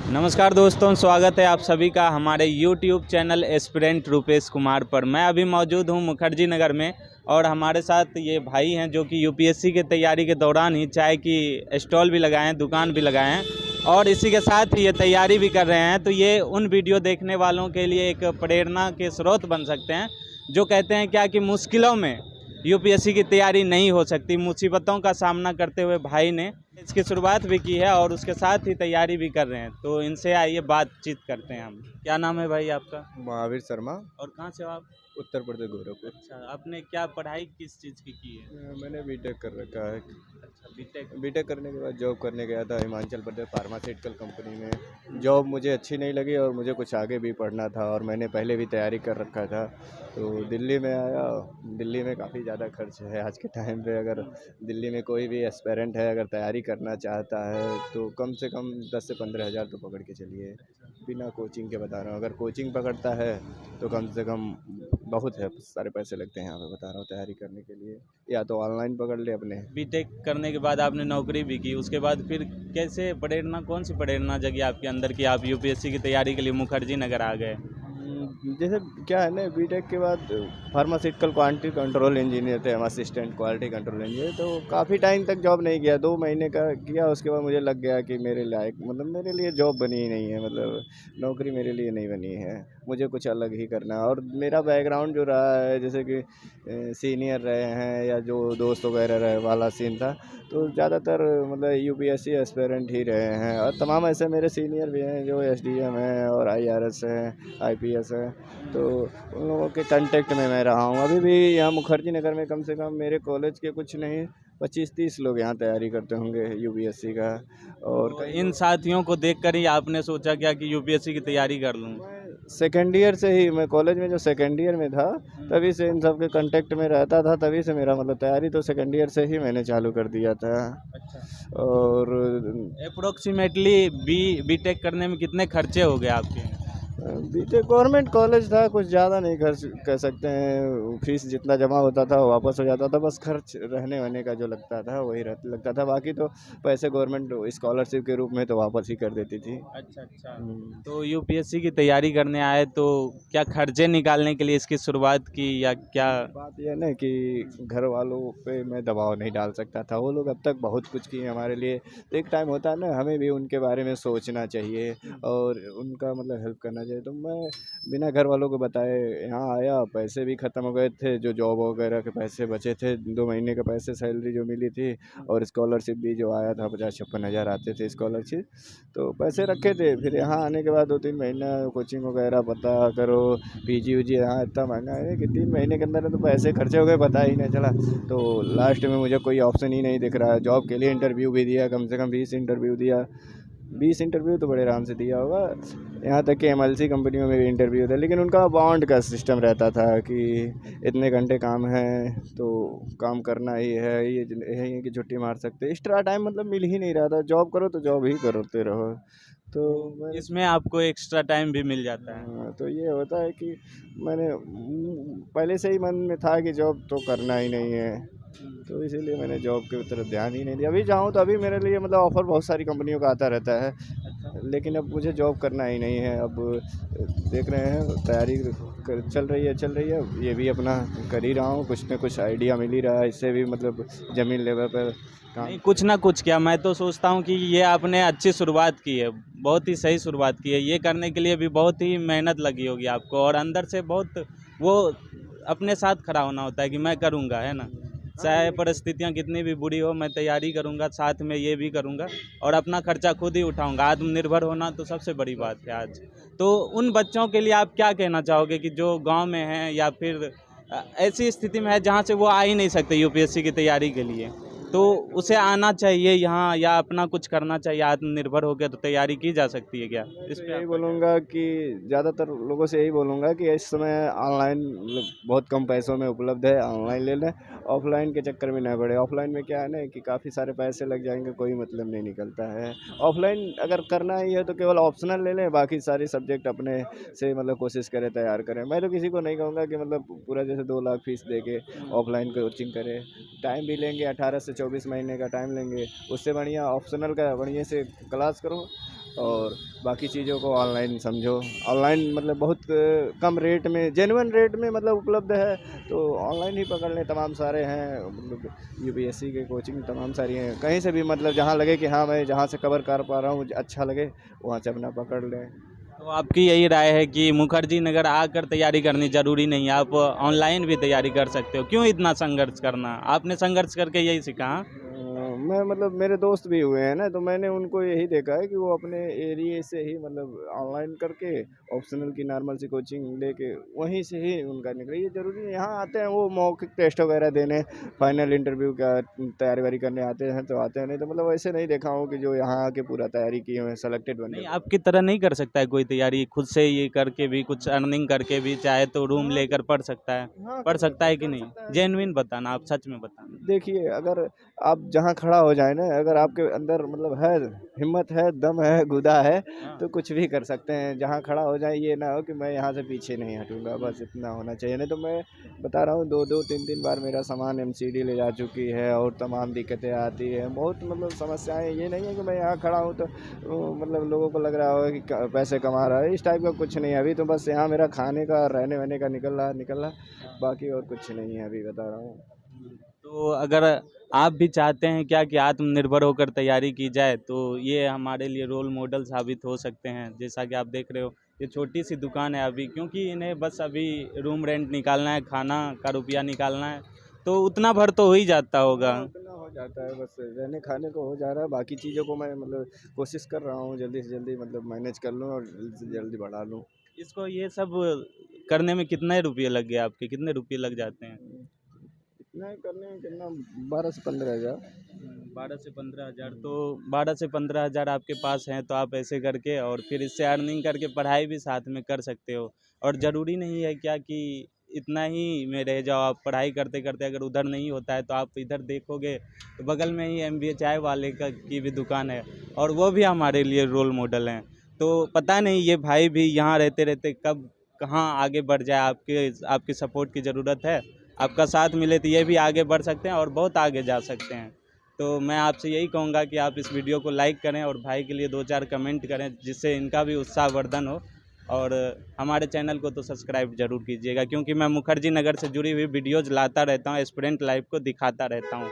नमस्कार दोस्तों, स्वागत है आप सभी का हमारे YouTube channel aspirant Rupesh Kumar पर। मैं अभी मौजूद हूं मुखर्जी नगर में और हमारे साथ ये भाई हैं जो कि यूपीएससी की तैयारी के दौरान ही चाय की स्टॉल भी लगाए हैं, दुकान भी लगाए हैं और इसी के साथ ही ये तैयारी भी कर रहे हैं। तो ये उन वीडियो देखने वालों के लिए एक प्रेरणा के स्रोत बन सकते हैं जो कहते हैं क्या कि मुश्किलों में यूपीएससी की तैयारी नहीं हो सकती। मुसीबतों का सामना करते हुए भाई ने इसकी शुरुआत भी की है और उसके साथ ही तैयारी भी कर रहे हैं। तो इनसे आइए बातचीत करते हैं हम। क्या नाम है भाई आपका? महावीर शर्मा। और कहाँ से हो आप? उत्तर प्रदेश गोरखपुर। अच्छा, आपने क्या पढ़ाई किस चीज़ की है? मैंने बीटेक कर रखा है। अच्छा, बीटेक। बीटेक करने के बाद जॉब करने गया था हिमाचल प्रदेश फार्मास्यूटिकल कंपनी में। जॉब मुझे अच्छी नहीं लगी और मुझे कुछ आगे भी पढ़ना था और मैंने पहले भी तैयारी कर रखा था। तो दिल्ली में आया। दिल्ली में काफ़ी ज़्यादा खर्च है आज के टाइम पे। अगर दिल्ली में कोई भी एस्पेरेंट है अगर तैयारी करना चाहता है तो कम से कम 10 से 15 हज़ार तो पकड़ के चलिए। बिना कोचिंग के बता रहा हूँ। अगर कोचिंग पकड़ता है तो कम से कम बहुत है, सारे पैसे लगते हैं यहाँ पे बता रहा हूँ तैयारी करने के लिए। या तो ऑनलाइन पकड़ ले अपने। बीटेक करने के बाद आपने नौकरी भी की, उसके बाद फिर कैसे प्रेरणा, कौन सी प्रेरणा जगी आपके अंदर कि आप यूपीएससी की तैयारी के लिए मुखर्जी नगर आ गए? जैसे क्या है ना, बीटेक के बाद फार्मास्यूटिकल क्वालिटी कंट्रोल इंजीनियर थे हम, असिस्टेंट क्वालिटी कंट्रोल इंजीनियर। तो काफ़ी टाइम तक जॉब नहीं किया, 2 महीने का किया। उसके बाद मुझे लग गया कि मेरे लायक मतलब मेरे लिए जॉब बनी ही नहीं है, मतलब नौकरी मेरे लिए नहीं बनी है, मुझे कुछ अलग ही करना है। और मेरा बैकग्राउंड जो रहा है जैसे कि सीनियर रहे हैं या जो दोस्त वगैरह रहे वाला सीन था, तो ज़्यादातर मतलब यूपीएससी एस्पिरेंट ही रहे हैं। और तमाम ऐसे मेरे सीनियर भी हैं जो एसडीएम हैं और आईआरएस हैं, आईपीएस हैं। तो उन लोगों के कांटेक्ट में मैं रहा हूँ। अभी भी यहाँ मुखर्जी नगर में कम से कम मेरे कॉलेज के कुछ नहीं 25-30 लोग यहाँ तैयारी करते होंगे यूपीएससी का। और तो इन साथियों को देखकर ही आपने सोचा क्या कि यूपीएससी की तैयारी कर लूँ? सेकेंड ईयर से ही, मैं कॉलेज में जो सेकेंड ईयर में था तभी से इन सब के कांटेक्ट में रहता था। तभी से मेरा मतलब तैयारी तो सेकेंड ईयर से ही मैंने चालू कर दिया था। अच्छा। और अप्रोक्सीमेटली बीटेक करने में कितने खर्चे हो गए आपके? बीटेक गवर्नमेंट कॉलेज था, कुछ ज़्यादा नहीं खर्च कह सकते हैं। फीस जितना जमा होता था वो वापस हो जाता था, बस खर्च रहने वहने का जो लगता था वही लगता था। बाकी तो पैसे गवर्नमेंट स्कॉलरशिप के रूप में तो वापस ही कर देती थी। अच्छा अच्छा। तो यूपीएससी की तैयारी करने आए तो क्या खर्चे निकालने के लिए इसकी शुरुआत की या क्या? बात यह ना कि घर वालों पे मैं दबाव नहीं डाल सकता था। वो लोग अब तक बहुत कुछ किए हमारे लिए। तो एक टाइम होता है ना, हमें भी उनके बारे में सोचना चाहिए और उनका मतलब हेल्प करना चाहिए। तो मैं बिना घर वालों को बताए यहाँ आया। पैसे भी ख़त्म हो गए थे, जो जॉब वगैरह के पैसे बचे थे, 2 महीने के पैसे सैलरी जो मिली थी और स्कॉलरशिप भी जो आया था 50-56 हज़ार आते थे स्कॉलरशिप, तो पैसे रखे थे। फिर यहाँ आने के बाद 2-3 महीना कोचिंग वगैरह पता करो, पीजी ऊजी यहाँ इतना महंगा है कि 3 महीने के अंदर तो पैसे खर्चे हो गए, पता ही नहीं चला। तो लास्ट में मुझे कोई ऑप्शन ही नहीं दिख रहा है। जॉब के लिए इंटरव्यू भी दिया, कम से कम 20 इंटरव्यू दिया। 20 इंटरव्यू तो बड़े आराम से दिया होगा। यहाँ तक कि एमएलसी कंपनियों में भी इंटरव्यू था, लेकिन उनका बाउंड का सिस्टम रहता था कि इतने घंटे काम है तो काम करना ही है, ये यही है कि छुट्टी मार सकते। एक्स्ट्रा टाइम मतलब मिल ही नहीं रहा था। जॉब करो तो जॉब ही करते रहो। तो मैं इसमें आपको एक्स्ट्रा टाइम भी मिल जाता है? तो ये होता है कि मैंने पहले से ही मन में था कि जॉब तो करना ही नहीं है, तो इसीलिए मैंने जॉब के तरफ ध्यान ही नहीं दिया। अभी जाऊँ तो अभी मेरे लिए मतलब ऑफ़र बहुत सारी कंपनियों का आता रहता है, लेकिन अब मुझे जॉब करना ही नहीं है। अब देख रहे हैं तैयारी चल रही है। ये भी अपना कर ही रहा हूँ, कुछ ना कुछ आइडिया मिल ही रहा है। इससे भी मतलब ज़मीन लेवल पर काम। नहीं, कुछ ना कुछ क्या, मैं तो सोचता हूँ कि ये आपने अच्छी शुरुआत की है, बहुत ही सही शुरुआत की है। ये करने के लिए भी बहुत ही मेहनत लगी होगी आपको और अंदर से बहुत वो अपने साथ खड़ा होना होता है कि मैं करूँगा, है ना? चाहे परिस्थितियाँ कितनी भी बुरी हो, मैं तैयारी करूँगा, साथ में ये भी करूँगा और अपना खर्चा खुद ही उठाऊँगा। आत्मनिर्भर होना तो सबसे बड़ी बात है आज। तो उन बच्चों के लिए आप क्या कहना चाहोगे कि जो गाँव में हैं या फिर ऐसी स्थिति में है जहाँ से वो आ ही नहीं सकते यूपीएससी की तैयारी के लिए, तो उसे आना चाहिए यहाँ या अपना कुछ करना चाहिए? आत्मनिर्भर हो गया तो तैयारी की जा सकती है क्या? इस पे यही आपका क्या? बोलूँगा कि ज़्यादातर लोगों से यही बोलूँगा कि इस समय ऑनलाइन मतलब बहुत कम पैसों में उपलब्ध है, ऑनलाइन ले लें। ऑफलाइन के चक्कर में ना पड़े। ऑफलाइन में क्या है ना कि काफ़ी सारे पैसे लग जाएंगे, कोई मतलब नहीं निकलता है। ऑफलाइन अगर करना ही है तो केवल ऑप्शनल ले लें, बाकी सारे सब्जेक्ट अपने से मतलब कोशिश करें तैयार करें। मैं तो किसी को नहीं कहूँगा कि मतलब पूरा जैसे 2 लाख फीस दे के ऑफलाइन कोचिंग करें। टाइम भी लेंगे, 18 से 24 महीने का टाइम लेंगे। उससे बढ़िया ऑप्शनल का बढ़िया से क्लास करो और बाकी चीज़ों को ऑनलाइन समझो। ऑनलाइन मतलब बहुत कम रेट में, जेन्युइन रेट में मतलब उपलब्ध है, तो ऑनलाइन ही पकड़ लें। तमाम सारे हैं, मतलब यूपीएससी के कोचिंग तमाम सारी हैं, कहीं से भी मतलब जहाँ लगे कि हाँ मैं जहाँ से कवर कर पा रहा हूँ, अच्छा लगे वहाँ से अपना पकड़ लें। तो आपकी यही राय है कि मुखर्जी नगर आकर तैयारी करनी ज़रूरी नहीं है, आप ऑनलाइन भी तैयारी कर सकते हो? क्यों इतना संघर्ष करना? आपने संघर्ष करके यही सीखा? हाँ? मैं मतलब मेरे दोस्त भी हुए हैं ना, तो मैंने उनको यही देखा है कि वो अपने एरिया से ही मतलब ऑनलाइन करके ऑप्शनल की नॉर्मल सी कोचिंग लेके वहीं से ही उनका निकले। ये ज़रूरी नहीं यहाँ आते हैं वो मौखिक टेस्ट वगैरह देने, फाइनल इंटरव्यू का तैयारी वारी करने आते हैं तो आते हैं, नहीं तो मतलब वैसे नहीं देखा हूँ कि जो यहाँ आके पूरा तैयारी किए हुए सेलेक्टेड बन नहीं, गए। आपकी तरह नहीं कर सकता है कोई तैयारी खुद से ये करके भी, कुछ अर्निंग करके भी, चाहे तो रूम हाँ लेकर पढ़ सकता है? हाँ, पढ़ सकता है कि कर नहीं? सकता है। जेन्युइन बताना, आप सच में बताना। देखिए, अगर आप जहाँ खड़ा हो जाए ना, अगर आपके अंदर मतलब है, हिम्मत है, दम है, गुदा है, हाँ। तो कुछ भी कर सकते हैं। जहाँ खड़ा हो जाए, ये ना हो कि मैं यहाँ से पीछे नहीं हटूँगा, बस इतना होना चाहिए। नहीं तो मैं बता रहा हूँ, 2-2 3-3 बार मेरा सामान एमसीडी ले जा चुकी है और तमाम दिक्कतें आती हैं, बहुत मतलब समस्याएँ। ये नहीं है कि मैं यहाँ खड़ा हूँ तो मतलब लोगों को लग रहा होगा कि क पैसे कमा रहा है, इस टाइप का कुछ नहीं है। अभी तो बस यहाँ मेरा खाने का, रहने-वहने का निकल रहा, बाकी और कुछ नहीं है, अभी बता रहा हूँ। तो अगर आप भी चाहते हैं क्या कि आत्मनिर्भर होकर तैयारी की जाए, तो ये हमारे लिए रोल मॉडल साबित हो सकते हैं। जैसा कि आप देख रहे हो, ये छोटी सी दुकान है अभी, क्योंकि इन्हें बस अभी रूम रेंट निकालना है, खाना का रुपया निकालना है, तो उतना भर तो हो ही जाता होगा। हाँ, उतना हो जाता है, बस रहने खाने को हो जा रहा है, बाकी चीज़ों को मैं मतलब कोशिश कर रहा हूँ जल्दी से जल्दी मतलब मैनेज कर लूँ और जल्दी से जल्दी बढ़ा लूँ। इसको ये सब करने में कितने रुपये लग गए आपके? कितने रुपये लग जाते हैं? इतना ही करने में कितना, 12 से 15 हज़ार। 12 से 15 हज़ार, तो 12 से 15 हज़ार आपके पास हैं, तो आप ऐसे करके और फिर इससे अर्निंग करके पढ़ाई भी साथ में कर सकते हो। और ज़रूरी नहीं है क्या कि इतना ही में रह जाओ, आप पढ़ाई करते करते अगर उधर नहीं होता है तो आप इधर देखोगे तो बगल में ही MBA चाय वाले का की भी दुकान है, और वो भी हमारे लिए रोल मॉडल हैं। तो पता नहीं ये भाई भी यहाँ रहते रहते कब कहाँ आगे बढ़ जाए, आपकी सपोर्ट की ज़रूरत है। आपका साथ मिले तो ये भी आगे बढ़ सकते हैं और बहुत आगे जा सकते हैं। तो मैं आपसे यही कहूँगा कि आप इस वीडियो को लाइक करें और भाई के लिए 2-4 कमेंट करें, जिससे इनका भी उत्साहवर्धन हो। और हमारे चैनल को तो सब्सक्राइब ज़रूर कीजिएगा, क्योंकि मैं मुखर्जी नगर से जुड़ी हुई वीडियोज़ लाता रहता हूँ, स्टूडेंट लाइफ को दिखाता रहता हूँ।